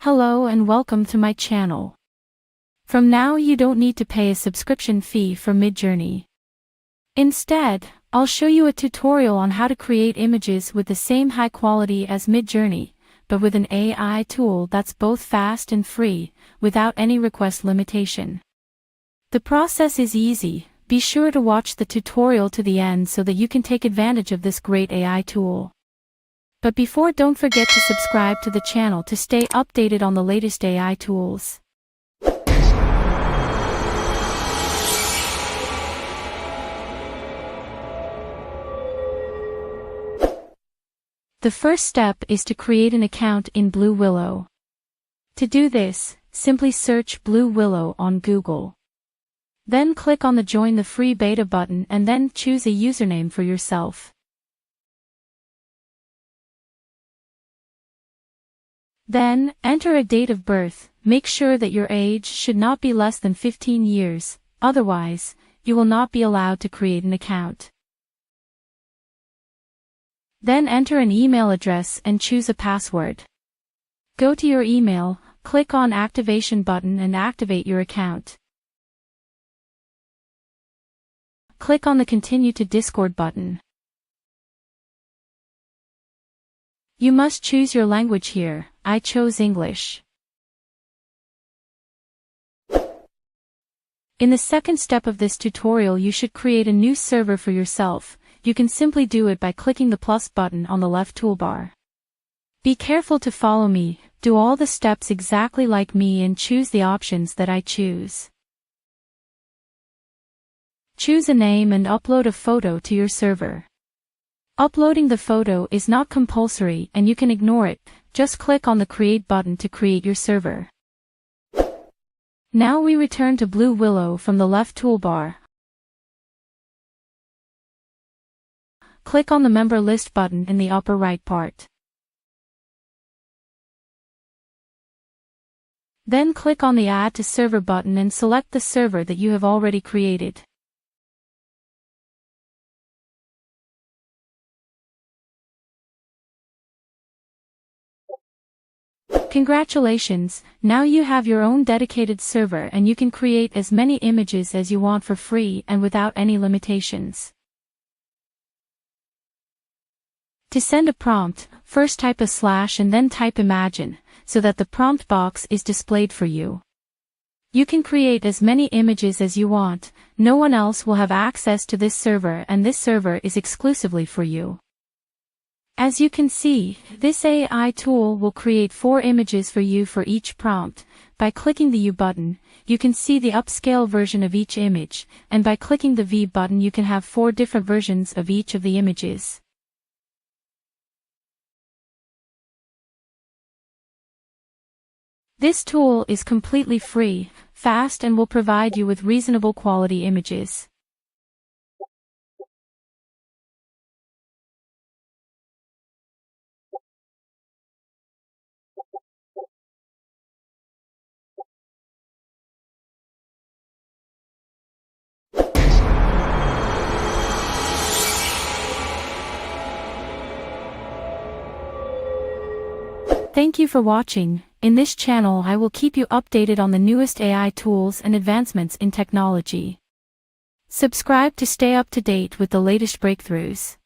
Hello and welcome to my channel. From now you don't need to pay a subscription fee for Midjourney. Instead, I'll show you a tutorial on how to create images with the same high quality as Midjourney, but with an AI tool that's both fast and free, without any request limitation. The process is easy. Be sure to watch the tutorial to the end so that you can take advantage of this great AI tool. But before, don't forget to subscribe to the channel to stay updated on the latest AI tools. The first step is to create an account in Blue Willow. To do this, simply search Blue Willow on Google. Then click on the Join the Free Beta button and then choose a username for yourself. Then, enter a date of birth. Make sure that your age should not be less than 15 years, otherwise, you will not be allowed to create an account. Then enter an email address and choose a password. Go to your email, click on Activation button and activate your account. Click on the Continue to Discord button. You must choose your language here. I chose English. In the second step of this tutorial, you should create a new server for yourself. You can simply do it by clicking the plus button on the left toolbar. Be careful to follow me, do all the steps exactly like me and choose the options that I choose. Choose a name and upload a photo to your server. Uploading the photo is not compulsory and you can ignore it, just click on the Create button to create your server. Now we return to Blue Willow from the left toolbar. Click on the Member List button in the upper right part. Then click on the Add to Server button and select the server that you have already created. Congratulations, now you have your own dedicated server and you can create as many images as you want for free and without any limitations. To send a prompt, first type a slash and then type imagine, so that the prompt box is displayed for you. You can create as many images as you want. No one else will have access to this server and this server is exclusively for you. As you can see, this AI tool will create 4 images for you for each prompt. By clicking the U button, you can see the upscale version of each image, and by clicking the V button you can have 4 different versions of each of the images. This tool is completely free, fast and will provide you with reasonable quality images. Thank you for watching. In this channel I will keep you updated on the newest AI tools and advancements in technology. Subscribe to stay up to date with the latest breakthroughs.